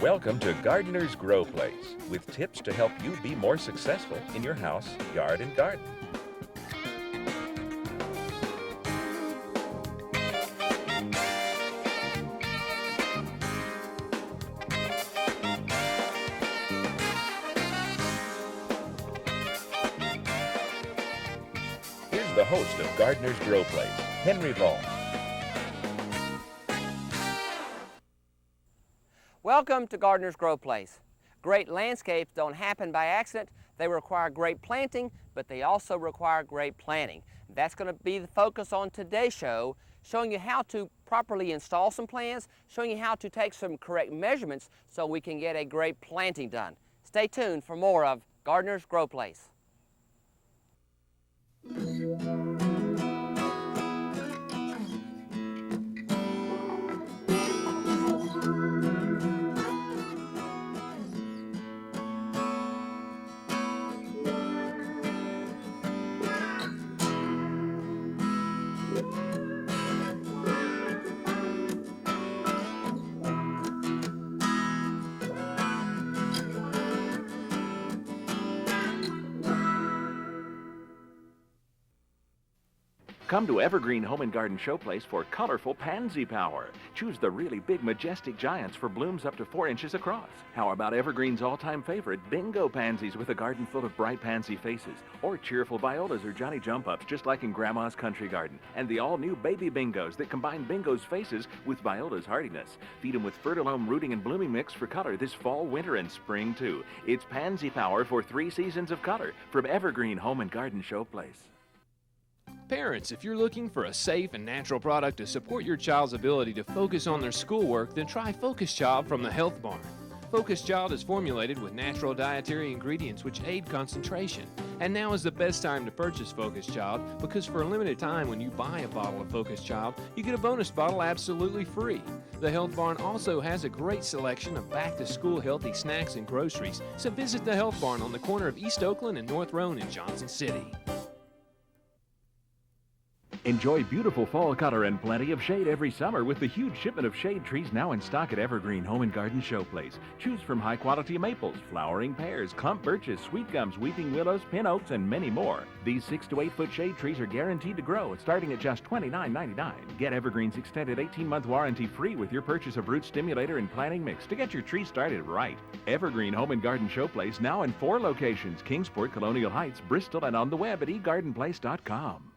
Welcome to Gardener's Growplace, with tips to help you be more successful in your house, yard, and garden. Here's the host of Gardener's Growplace, Henry Ball. Welcome to Gardener's Growplace. Great landscapes don't happen by accident. They require great planting, but they also require great planning. That's going to be the focus on today's show, showing you how to properly install some plants, showing you how to take some correct measurements so we can get a great planting done. Stay tuned for more of Gardener's Growplace. Come to Evergreen Home and Garden Showplace for colorful pansy power. Choose the really big, majestic giants for blooms up to 4 inches across. How about Evergreen's all-time favorite, bingo pansies with a garden full of bright pansy faces? Or cheerful violas or Johnny jump-ups, just like in Grandma's country garden. And the all-new baby bingos that combine bingo's faces with viola's hardiness. Feed them with Fertilome rooting and blooming mix for color this fall, winter, and spring, too. It's pansy power for 3 seasons of color from Evergreen Home and Garden Showplace. Parents, if you're looking for a safe and natural product to support your child's ability to focus on their schoolwork, then try Focus Child from the Health Barn. Focus Child is formulated with natural dietary ingredients which aid concentration. And now is the best time to purchase Focus Child because for a limited time when you buy a bottle of Focus Child, you get a bonus bottle absolutely free. The Health Barn also has a great selection of back-to-school healthy snacks and groceries, so visit the Health Barn on the corner of East Oakland and North Roan in Johnson City. Enjoy beautiful fall color and plenty of shade every summer with the huge shipment of shade trees now in stock at Evergreen Home and Garden Showplace. Choose from high-quality maples, flowering pears, clump birches, sweet gums, weeping willows, pin oaks, and many more. These 6 to 8 foot shade trees are guaranteed to grow, starting at just $29.99. Get Evergreen's extended 18-month warranty free with your purchase of root stimulator and planting mix to get your tree started right. Evergreen Home and Garden Showplace now in 4 locations: Kingsport, Colonial Heights, Bristol, and on the web at egardenplace.com.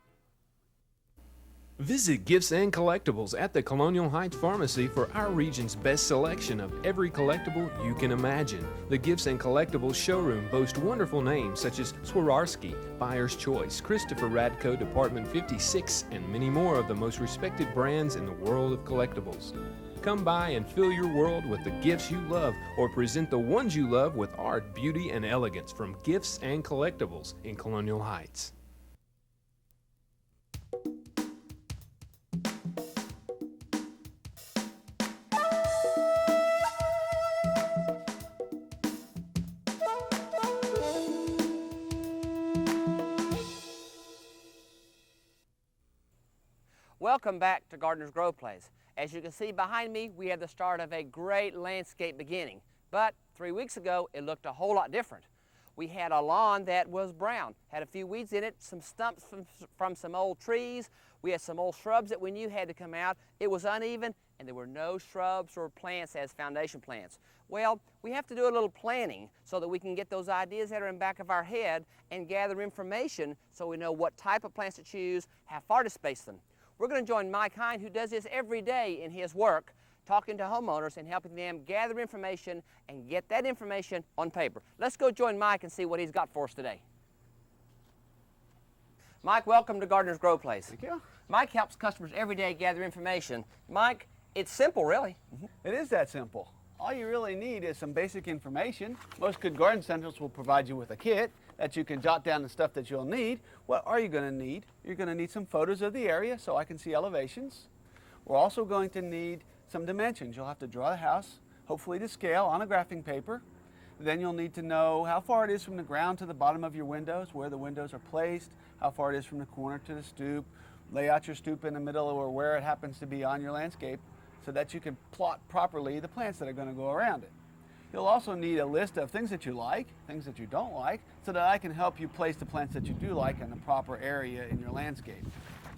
Visit Gifts and Collectibles at the Colonial Heights Pharmacy for our region's best selection of every collectible you can imagine. The Gifts and Collectibles showroom boasts wonderful names such as Swarovski, Buyer's Choice, Christopher Radko, Department 56, and many more of the most respected brands in the world of collectibles. Come by and fill your world with the gifts you love or present the ones you love with art, beauty, and elegance from Gifts and Collectibles in Colonial Heights. Welcome back to Gardener's Growplace. As you can see behind me, we had the start of a great landscape beginning. But 3 weeks ago, it looked a whole lot different. We had a lawn that was brown, had a few weeds in it, some stumps from some old trees. We had some old shrubs that we knew had to come out. It was uneven, and there were no shrubs or plants as foundation plants. Well, we have to do a little planning so that we can get those ideas that are in the back of our head and gather information so we know what type of plants to choose, how far to space them. We're going to join Mike Hine, who does this every day in his work, talking to homeowners and helping them gather information and get that information on paper. Let's go join Mike and see what he's got for us today. Mike, welcome to Gardener's Growplace. Thank you. Mike helps customers every day gather information. Mike, it's simple, really. It is that simple. All you really need is some basic information. Most good garden centers will provide you with a kit that you can jot down the stuff that you'll need. What are you going to need? You're going to need some photos of the area so I can see elevations. We're also going to need some dimensions. You'll have to draw the house, hopefully to scale, on a graphing paper. Then you'll need to know how far it is from the ground to the bottom of your windows, where the windows are placed, how far it is from the corner to the stoop. Lay out your stoop in the middle or where it happens to be on your landscape so that you can plot properly the plants that are going to go around it. You'll also need a list of things that you like, things that you don't like, so that I can help you place the plants that you do like in the proper area in your landscape.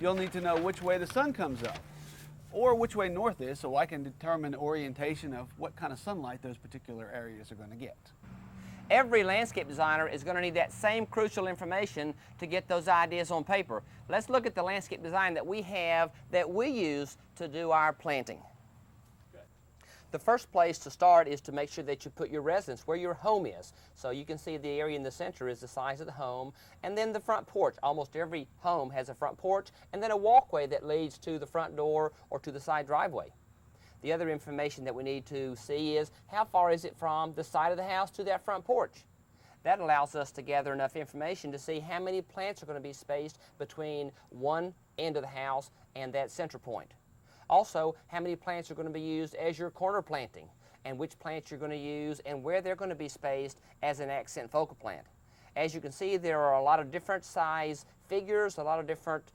You'll need to know which way the sun comes up, or which way north is, so I can determine the orientation of what kind of sunlight those particular areas are going to get. Every landscape designer is going to need that same crucial information to get those ideas on paper. Let's look at the landscape design that we have that we use to do our planting. The first place to start is to make sure that you put your residence where your home is. So you can see the area in the center is the size of the home, and then the front porch. Almost every home has a front porch, and then a walkway that leads to the front door or to the side driveway. The other information that we need to see is how far is it from the side of the house to that front porch. That allows us to gather enough information to see how many plants are going to be spaced between one end of the house and that center point. Also, how many plants are going to be used as your corner planting, and which plants you're going to use and where they're going to be spaced as an accent focal plant. As you can see, there are a lot of different size figures, a lot of different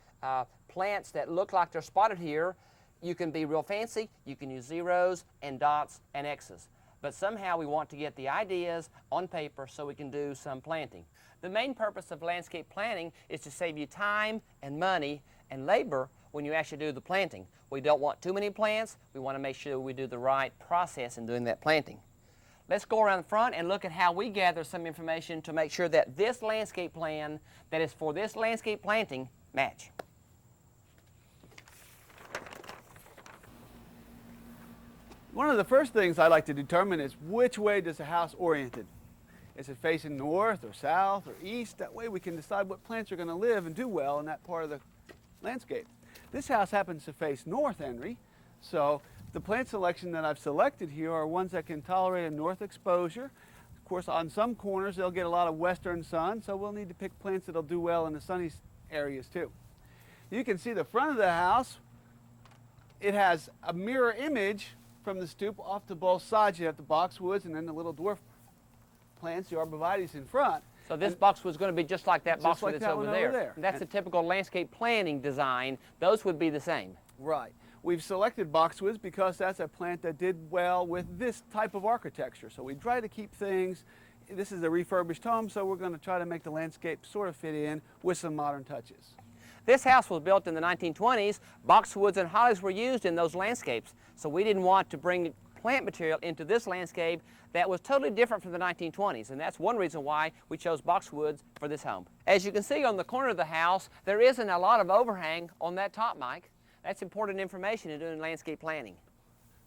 plants that look like they're spotted here. You can be real fancy, you can use zeros and dots and X's. But somehow we want to get the ideas on paper so we can do some planting. The main purpose of landscape planning is to save you time and money and labor when you actually do the planting. We don't want too many plants. We want to make sure we do the right process in doing that planting. Let's go around the front and look at how we gather some information to make sure that this landscape plan that is for this landscape planting match. One of the first things I like to determine is which way does the house oriented. Is it facing north or south or east? That way we can decide what plants are going to live and do well in that part of the landscape. This house happens to face north, Henry, so the plant selection that I've selected here are ones that can tolerate a north exposure. Of course, on some corners they'll get a lot of western sun, so we'll need to pick plants that'll do well in the sunny areas too. You can see the front of the house. It has a mirror image from the stoop off to both sides. You have the boxwoods and then the little dwarf plants, the arborvitaes in front. So this boxwood is going to be just like that boxwood that's over there. And that's a typical landscape planning design. Those would be the same. Right. We've selected boxwoods because that's a plant that did well with this type of architecture. So we try to keep things, this is a refurbished home, so we're going to try to make the landscape sort of fit in with some modern touches. This house was built in the 1920s. Boxwoods and hollies were used in those landscapes. So we didn't want to bring plant material into this landscape that was totally different from the 1920s, and that's one reason why we chose boxwoods for this home. As you can see on the corner of the house, there isn't a lot of overhang on that top, Mike. That's important information in doing landscape planning.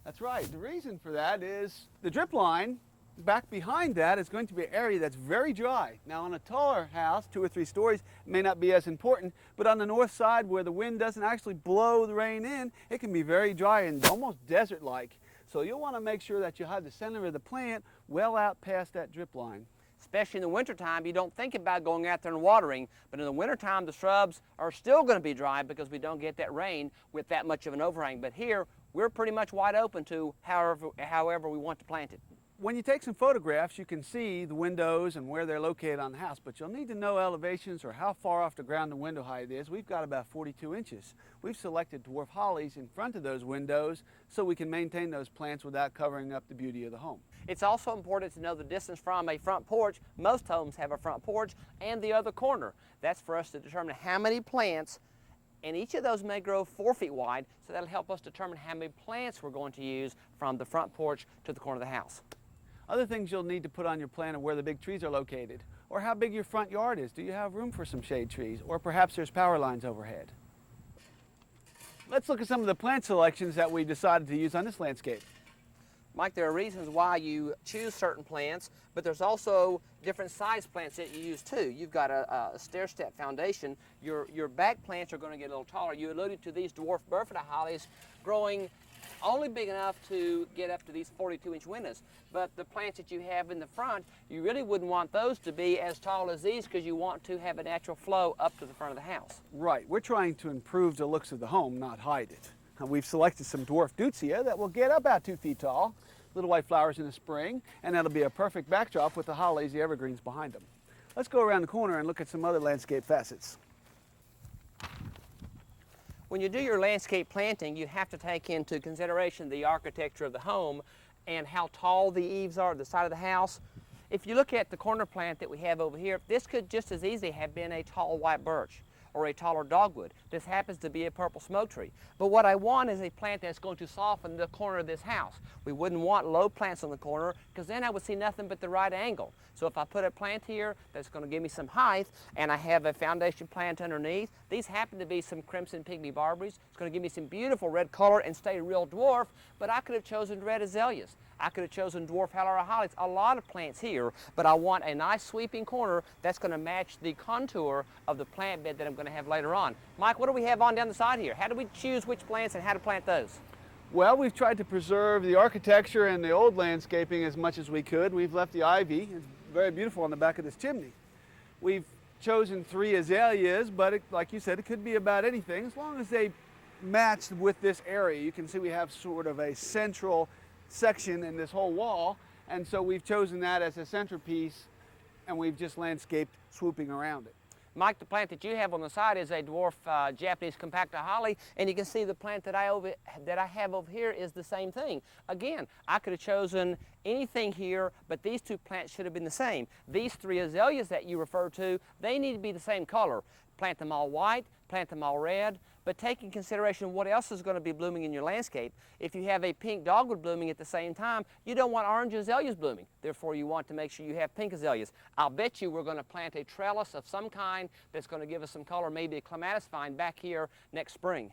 That's right. The reason for that is the drip line back behind that is going to be an area that's very dry. Now on a taller house, 2 or 3 stories, it may not be as important, but on the north side where the wind doesn't actually blow the rain in, it can be very dry and almost desert-like. So you'll want to make sure that you have the center of the plant well out past that drip line. Especially in the wintertime, you don't think about going out there and watering, but in the wintertime the shrubs are still going to be dry because we don't get that rain with that much of an overhang. But here, we're pretty much wide open to however we want to plant it. When you take some photographs, you can see the windows and where they're located on the house, but you'll need to know elevations or how far off the ground the window height is. We've got about 42 inches. We've selected dwarf hollies in front of those windows so we can maintain those plants without covering up the beauty of the home. It's also important to know the distance from a front porch. Most homes have a front porch and the other corner. That's for us to determine how many plants, and each of those may grow 4 feet wide, so that'll help us determine how many plants we're going to use from the front porch to the corner of the house. Other things you'll need to put on your plan are where the big trees are located, or how big your front yard is. Do you have room for some shade trees, or perhaps there's power lines overhead? Let's look at some of the plant selections that we decided to use on this landscape. Mike, there are reasons why you choose certain plants, but there's also different size plants that you use too. You've got a stair-step foundation. Your back plants are going to get a little taller. You alluded to these dwarf Burford hollies growing only big enough to get up to these 42-inch windows. But the plants that you have in the front, you really wouldn't want those to be as tall as these because you want to have a natural flow up to the front of the house. Right. We're trying to improve the looks of the home, not hide it. We've selected some dwarf deutzia that will get about 2 feet tall, little white flowers in the spring, and that'll be a perfect backdrop with the hollies, the evergreens behind them. Let's go around the corner and look at some other landscape facets. When you do your landscape planting, you have to take into consideration the architecture of the home and how tall the eaves are at the side of the house. If you look at the corner plant that we have over here, this could just as easily have been a tall white birch or a taller dogwood. This happens to be a purple smoke tree. But what I want is a plant that's going to soften the corner of this house. We wouldn't want low plants on the corner because then I would see nothing but the right angle. So if I put a plant here that's going to give me some height and I have a foundation plant underneath, these happen to be some crimson pygmy barberries. It's going to give me some beautiful red color and stay real dwarf, but I could have chosen red azaleas. I could have chosen dwarf Halora hollies, a lot of plants here, but I want a nice sweeping corner that's going to match the contour of the plant bed that I'm going to have later on. Mike, what do we have on down the side here? How do we choose which plants and how to plant those? Well, we've tried to preserve the architecture and the old landscaping as much as we could. We've left the ivy. It's very beautiful on the back of this chimney. We've chosen 3 azaleas, but like you said, it could be about anything as long as they match with this area. You can see we have sort of a central section in this whole wall, and so we've chosen that as a centerpiece, and we've just landscaped swooping around it. Mike, the plant that you have on the side is a dwarf Japanese compacta holly, and you can see the plant that I have over here is the same thing. Again, I could have chosen anything here, but these 2 plants should have been the same. These 3 azaleas that you refer to, they need to be the same color. Plant them all white, plant them all red, but take in consideration what else is going to be blooming in your landscape. If you have a pink dogwood blooming at the same time, you don't want orange azaleas blooming. Therefore, you want to make sure you have pink azaleas. I'll bet you we're going to plant a trellis of some kind that's going to give us some color, maybe a clematis vine back here next spring.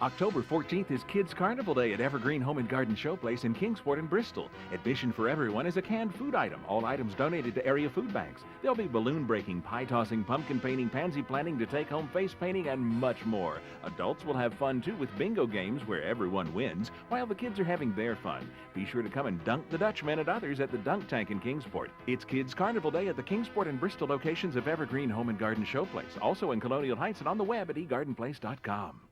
October 14th is Kids Carnival Day at Evergreen Home and Garden Showplace in Kingsport and Bristol. Admission for everyone is a canned food item. All items donated to area food banks. There'll be balloon breaking, pie tossing, pumpkin painting, pansy planting, to take home face painting, and much more. Adults will have fun too with bingo games where everyone wins while the kids are having their fun. Be sure to come and dunk the Dutchman and others at the Dunk Tank in Kingsport. It's Kids Carnival Day at the Kingsport and Bristol locations of Evergreen Home and Garden Showplace. Also in Colonial Heights and on the web at egardenplace.com.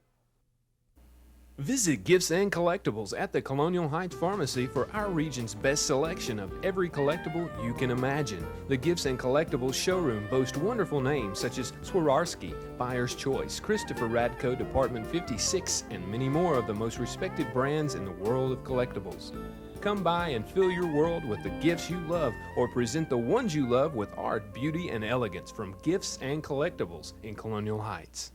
Visit Gifts and Collectibles at the Colonial Heights Pharmacy for our region's best selection of every collectible you can imagine. The Gifts and Collectibles showroom boasts wonderful names such as Swarovski, Buyer's Choice, Christopher Radko, Department 56, and many more of the most respected brands in the world of collectibles. Come by and fill your world with the gifts you love, or present the ones you love with art, beauty, and elegance from Gifts and Collectibles in Colonial Heights.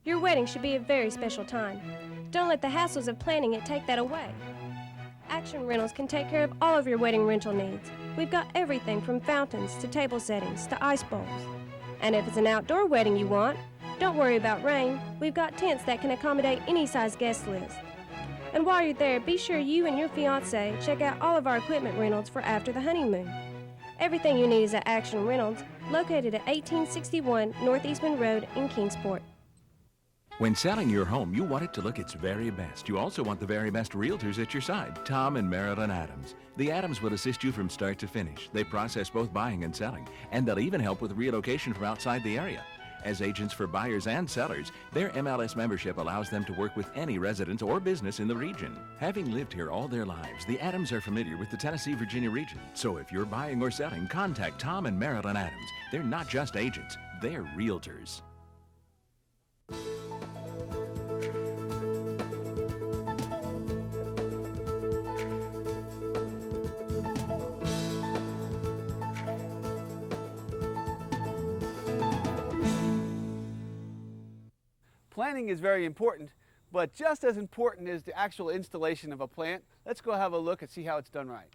Your wedding should be a very special time. Don't let the hassles of planning it take that away. Action Rentals can take care of all of your wedding rental needs. We've got everything from fountains to table settings to ice bowls. And if it's an outdoor wedding you want, don't worry about rain. We've got tents that can accommodate any size guest list. And while you're there, be sure you and your fiancé check out all of our equipment rentals for after the honeymoon. Everything you need is at Action Reynolds, located at 1861 Northeastman Road in Kingsport. When selling your home, you want it to look its very best. You also want the very best realtors at your side, Tom and Marilyn Adams. The Adams will assist you from start to finish. They process both buying and selling, and they'll even help with relocation from outside the area. As agents for buyers and sellers, their MLS membership allows them to work with any resident or business in the region. Having lived here all their lives, the Adams are familiar with the Tennessee-Virginia region. So if you're buying or selling, contact Tom and Marilyn Adams. They're not just agents, they're realtors. Planning is very important, but just as important is the actual installation of a plant. Let's go have a look and see how it's done right.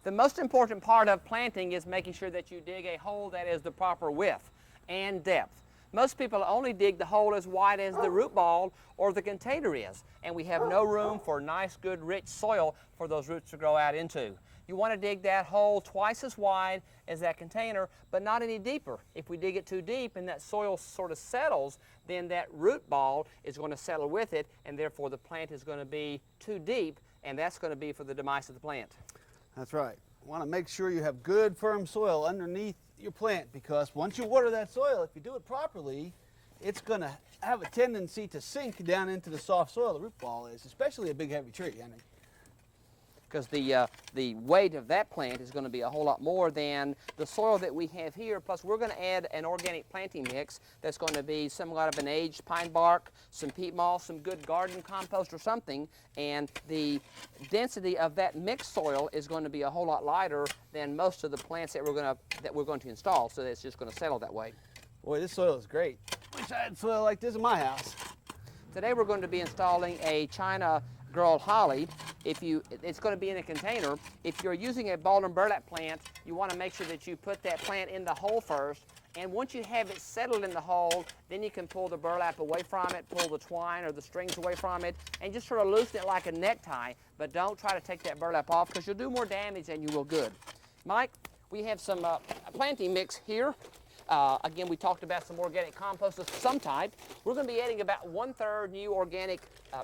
The most important part of planting is making sure that you dig a hole that is the proper width and depth. Most people only dig the hole as wide as the root ball or the container is, and we have no room for nice, good, rich soil for those roots to grow out into. You want to dig that hole twice as wide as that container, but not any deeper. If we dig it too deep and that soil sort of settles, then that root ball is going to settle with it, and therefore the plant is going to be too deep, and that's going to be for the demise of the plant. That's right. You want to make sure you have good, firm soil underneath your plant, because once you water that soil, if you do it properly, it's going to have a tendency to sink down into the soft soil the root ball is, especially a big heavy tree. I mean, because the weight of that plant is going to be a whole lot more than the soil that we have here. Plus, we're going to add an organic planting mix that's going to be somewhat of an aged pine bark, some peat moss, some good garden compost or something, and the density of that mixed soil is going to be a whole lot lighter than most of the plants that we're going to install. So it's just going to settle that way. boy, this soil is great. Wish I had soil like this in my house. Today we're going to be installing a China Girl Holly. It's going to be in a container. If you're using a Baldwin burlap plant, you want to make sure that you put that plant in the hole first. And once you have it settled in the hole, then you can pull the burlap away from it, pull the twine or the strings away from it, and just sort of loosen it like a necktie. But don't try to take that burlap off because you'll do more damage than you will good. Mike, we have some planting mix here. Again, we talked about some organic compost of some type. We're going to be adding about 1/3 new organic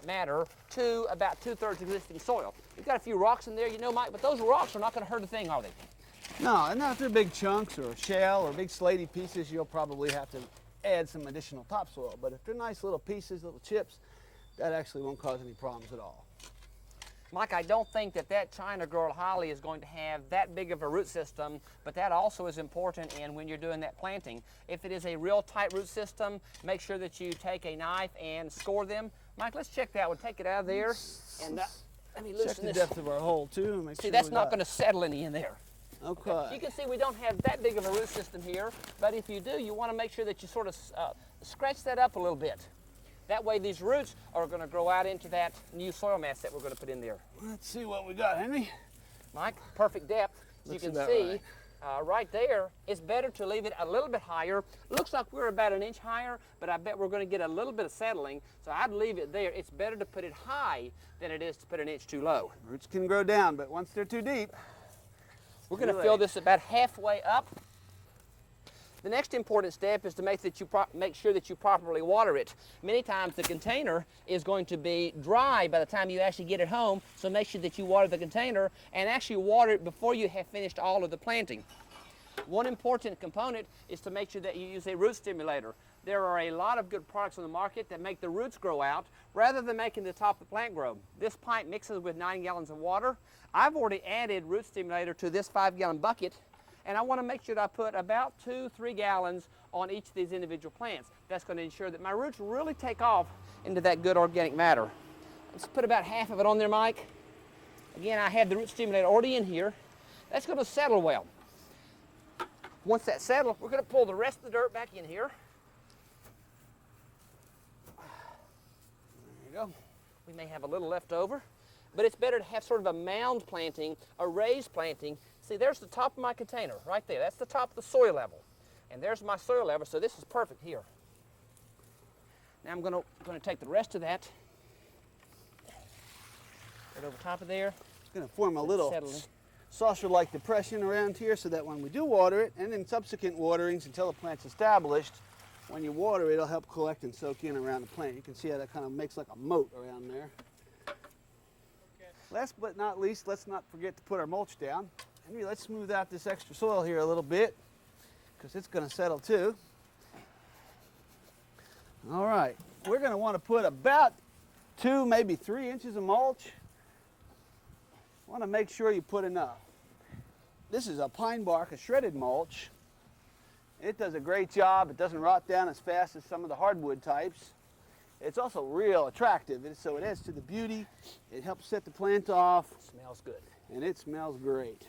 matter to about 2/3 existing soil. We've got a few rocks in there, you know, Mike, but those rocks are not going to hurt a thing, are they? No, and not if they're big chunks or shell or big slaty pieces, you'll probably have to add some additional topsoil. But if they're nice little pieces, little chips, that actually won't cause any problems at all. Mike, I don't think that China Girl Holly is going to have that big of a root system, but that also is important in when you're doing that planting. If it is a real tight root system, make sure that you take a knife and score them. Mike, let's check that one. Take it out of there, and let me loosen Check the this. depth of our hole too. And make See, sure that's we not got- going to settle any in there. Okay. You can see we don't have that big of a root system here, but if you do, you want to make sure that you sort of scratch that up a little bit. That way these roots are going to grow out into that new soil mass that we're going to put in there. Let's see what we got, Henry. Mike, perfect depth. As you Looks can about see, right there, it's better to leave it a little bit higher. Looks like we're about 1 inch higher, but I bet we're going to get a little bit of settling, so I'd leave it there. It's better to put it high than it is to put 1 inch too low. Roots can grow down, but once they're too deep, We're going to fill this about halfway up. The next important step is to make sure that you properly water it. Many times the container is going to be dry by the time you actually get it home, so make sure that you water the container and actually water it before you have finished all of the planting. One important component is to make sure that you use a root stimulator. There are a lot of good products on the market that make the roots grow out rather than making the top of the plant grow. This pipe mixes with 9 gallons of water. I've already added root stimulator to this 5-gallon bucket, and I want to make sure that I put about 2-3 gallons on each of these individual plants. That's going to ensure that my roots really take off into that good organic matter. Let's put about half of it on there, Mike. Again, I have the root stimulator already in here. That's going to settle well. Once that settles, we're going to pull the rest of the dirt back in here. there you go. We may have a little left over, but it's better to have sort of a mound planting, a raised planting. See, there's the top of my container right there. That's the top of the soil level. And there's my soil level, so this is perfect here. Now I'm going to take the rest of that right over top of there. It's going to form a little Settle in. saucer-like depression around here so that when we do water it, and in subsequent waterings until the plant's established, when you water it, it'll help collect and soak in around the plant. You can see how that kind of makes like a moat around there. Last but not least, let's not forget to put our mulch down. Henry, let's smooth out this extra soil here a little bit because it's going to settle too. All right, we're going to want to put about 2, maybe 3 inches of mulch. Want to make sure you put enough. This is a pine bark, a shredded mulch. It does a great job. It doesn't rot down as fast as some of the hardwood types. It's also real attractive, so it adds to the beauty. It helps set the plant off. Smells good. And it smells great.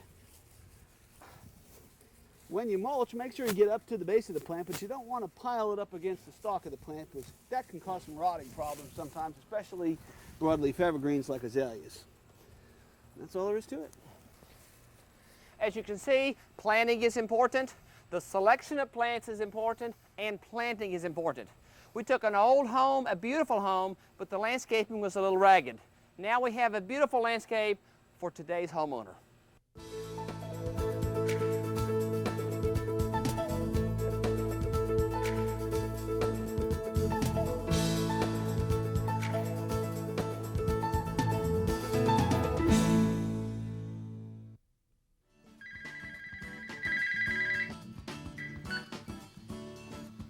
When you mulch, make sure you get up to the base of the plant, but you don't want to pile it up against the stalk of the plant because that can cause some rotting problems sometimes, especially broadleaf evergreens like azaleas. That's all there is to it. As you can see, planting is important, the selection of plants is important, and planting is important. We took an old home, a beautiful home, but the landscaping was a little ragged. Now we have a beautiful landscape for today's homeowner.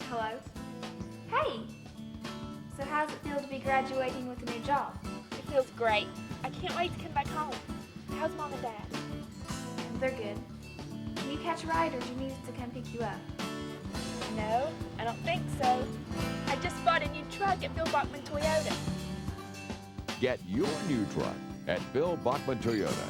Hello? Hey, be graduating with a new job. It feels great. I can't wait to come back home. How's Mom and Dad? They're good. Can you catch a ride or do you need us to come pick you up? No, I don't think so. I just bought a new truck at Bill Bachman Toyota. Get your new truck at Bill Bachman Toyota.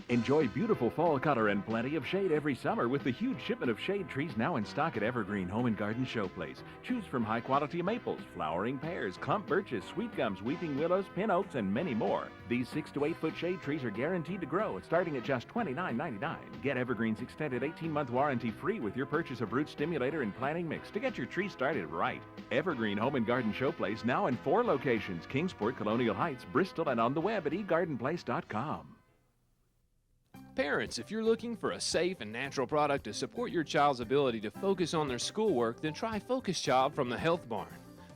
Enjoy beautiful fall color and plenty of shade every summer with the huge shipment of shade trees now in stock at Evergreen Home and Garden Showplace. Choose from high-quality maples, flowering pears, clump birches, sweet gums, weeping willows, pin oaks, and many more. These 6 to 8 foot shade trees are guaranteed to grow, starting at just $29.99. Get Evergreen's extended 18-month warranty free with your purchase of root stimulator and planting mix to get your tree started right. Evergreen Home and Garden Showplace now in 4 locations: Kingsport, Colonial Heights, Bristol, and on the web at egardenplace.com. Parents, if you're looking for a safe and natural product to support your child's ability to focus on their schoolwork, then try Focus Child from the Health Barn.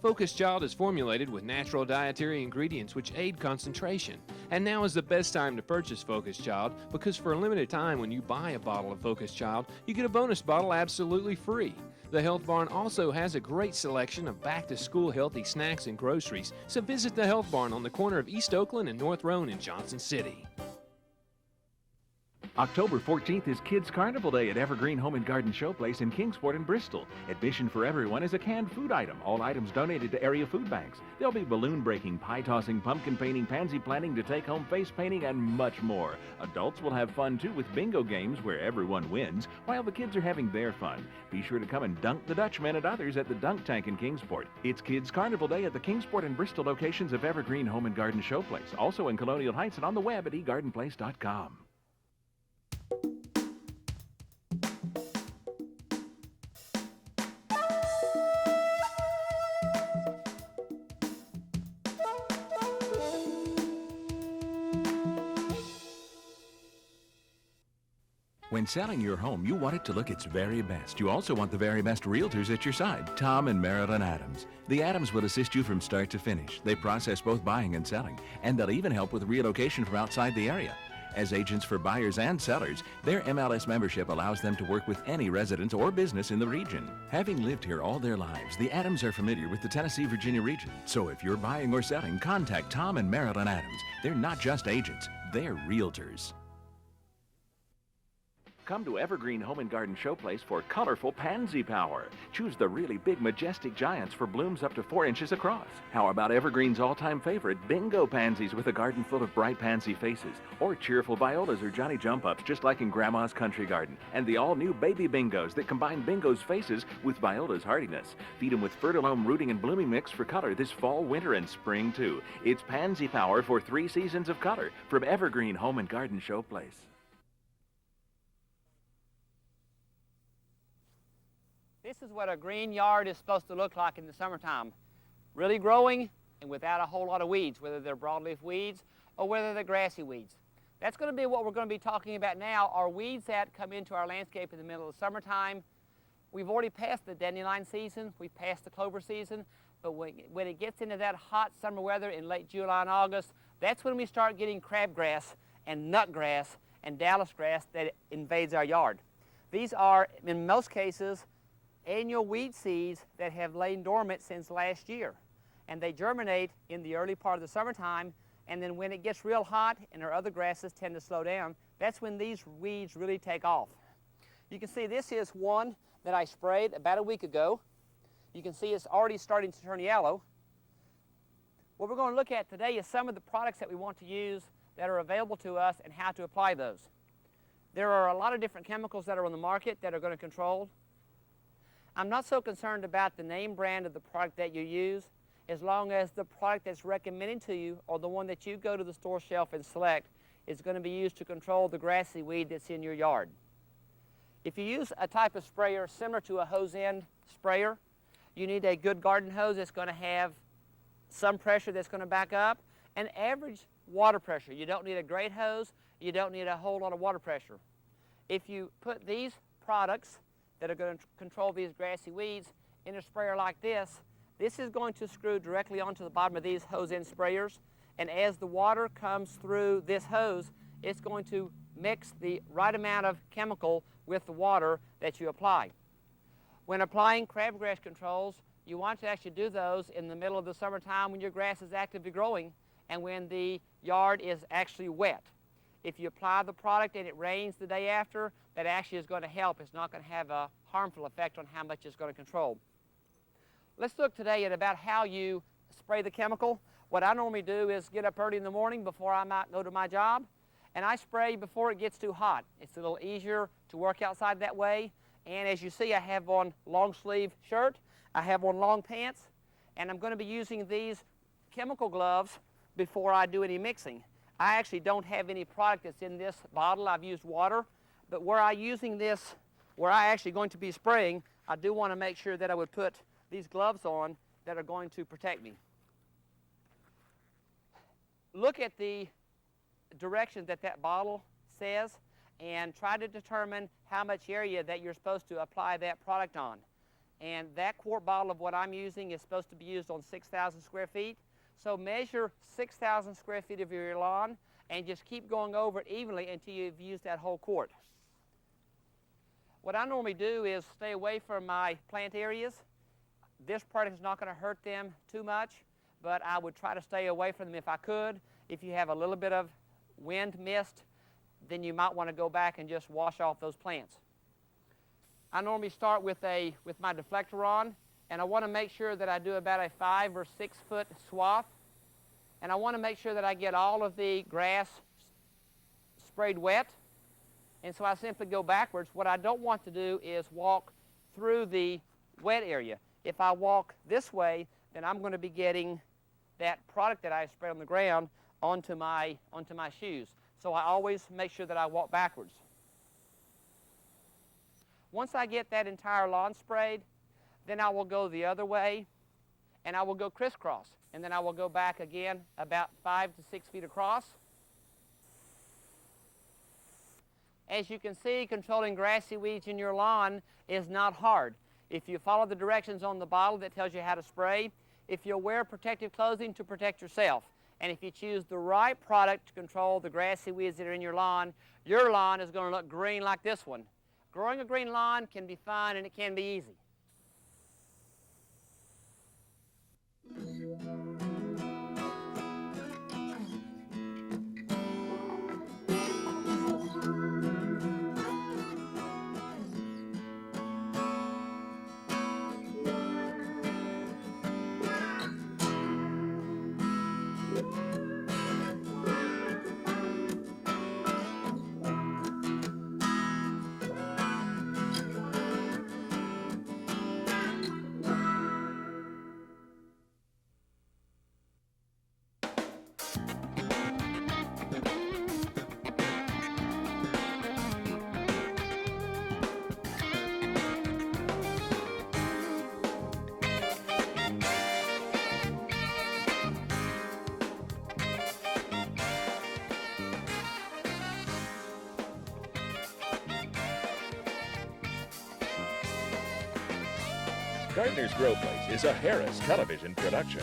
Focus Child is formulated with natural dietary ingredients which aid concentration. And now is the best time to purchase Focus Child because for a limited time when you buy a bottle of Focus Child, you get a bonus bottle absolutely free. The Health Barn also has a great selection of back-to-school healthy snacks and groceries, so visit the Health Barn on the corner of East Oakland and North Roan in Johnson City. October 14th is Kids Carnival Day at Evergreen Home and Garden Showplace in Kingsport and Bristol. Admission for everyone is a canned food item. All items donated to area food banks. There'll be balloon breaking, pie tossing, pumpkin painting, pansy planting to take home, face painting, and much more. Adults will have fun too with bingo games where everyone wins while the kids are having their fun. Be sure to come and dunk the Dutchman and others at the Dunk Tank in Kingsport. It's Kids Carnival Day at the Kingsport and Bristol locations of Evergreen Home and Garden Showplace. Also in Colonial Heights and on the web at egardenplace.com. When selling your home, you want it to look its very best. You also want the very best realtors at your side. Tom and Marilyn Adams. The Adams will assist you from start to finish. They process both buying and selling, and they'll even help with relocation from outside the area. As agents for buyers and sellers, their MLS membership allows them to work with any residents or business in the region. Having lived here all their lives, the Adams are familiar with the Tennessee-Virginia region. So if you're buying or selling, contact Tom and Marilyn Adams. They're not just agents, they're realtors. Come to Evergreen Home and Garden Showplace for colorful pansy power. Choose the really big, majestic giants for blooms up to 4 inches across. How about Evergreen's all-time favorite, bingo pansies with a garden full of bright pansy faces? Or cheerful violas or Johnny jump-ups just like in Grandma's country garden. And the all-new baby bingos that combine bingo's faces with viola's hardiness. Feed them with Fertilome rooting and blooming mix for color this fall, winter, and spring too. It's pansy power for 3 seasons of color from Evergreen Home and Garden Showplace. This is what a green yard is supposed to look like in the summertime. Really growing and without a whole lot of weeds, whether they're broadleaf weeds or whether they're grassy weeds. That's going to be what we're going to be talking about now, are weeds that come into our landscape in the middle of the summertime. We've already passed the dandelion season, we've passed the clover season, but when it gets into that hot summer weather in late July and August, that's when we start getting crabgrass and nutgrass and Dallas grass that invades our yard. These are, in most cases, annual weed seeds that have lain dormant since last year. And they germinate in the early part of the summertime, and then when it gets real hot and our other grasses tend to slow down, that's when these weeds really take off. You can see this is one that I sprayed about a week ago. You can see it's already starting to turn yellow. What we're going to look at today is some of the products that we want to use that are available to us and how to apply those. There are a lot of different chemicals that are on the market that are going to control. I'm not so concerned about the name brand of the product that you use, as long as the product that's recommended to you or the one that you go to the store shelf and select is going to be used to control the grassy weed that's in your yard. If you use a type of sprayer similar to a hose end sprayer, you need a good garden hose that's going to have some pressure that's going to back up, and average water pressure. You don't need a great hose, you don't need a whole lot of water pressure. If you put these products that are going to control these grassy weeds in a sprayer like this, this is going to screw directly onto the bottom of these hose end sprayers, and as the water comes through this hose, it's going to mix the right amount of chemical with the water that you apply. When applying crabgrass controls, you want to actually do those in the middle of the summertime when your grass is actively growing and when the yard is actually wet. If you apply the product and it rains the day after, that actually is going to help. It's not going to have a harmful effect on how much it's going to control. Let's look today at about how you spray the chemical. What I normally do is get up early in the morning before I might go to my job, and I spray before it gets too hot. It's a little easier to work outside that way. And as you see, I have on long sleeve shirt, I have on long pants, and I'm going to be using these chemical gloves before I do any mixing. I actually don't have any product that's in this bottle. I've used water, but where I'm using this, where I'm actually going to be spraying, I do want to make sure that I would put these gloves on that are going to protect me. Look at the direction that that bottle says and try to determine how much area that you're supposed to apply that product on. And that quart bottle of what I'm using is supposed to be used on 6,000 square feet. So measure 6,000 square feet of your lawn and just keep going over it evenly until you've used that whole quart. What I normally do is stay away from my plant areas. This product is not going to hurt them too much, but I would try to stay away from them if I could. If you have a little bit of wind mist, then you might want to go back and just wash off those plants. I normally start with my deflector on, and I want to make sure that I do about a 5 or 6 foot swath, and I want to make sure that I get all of the grass sprayed wet, and so I simply go backwards. What I don't want to do is walk through the wet area. If I walk this way, then I'm going to be getting that product that I sprayed on the ground onto my shoes. So I always make sure that I walk backwards. Once I get that entire lawn sprayed, then I will go the other way, and I will go crisscross. And then I will go back again about 5 to 6 feet across. As you can see, controlling grassy weeds in your lawn is not hard. If you follow the directions on the bottle that tells you how to spray, if you'll wear protective clothing to protect yourself, and if you choose the right product to control the grassy weeds that are in your lawn is going to look green like this one. Growing a green lawn can be fun and it can be easy. Gardener's Growplace is a Harris Television production.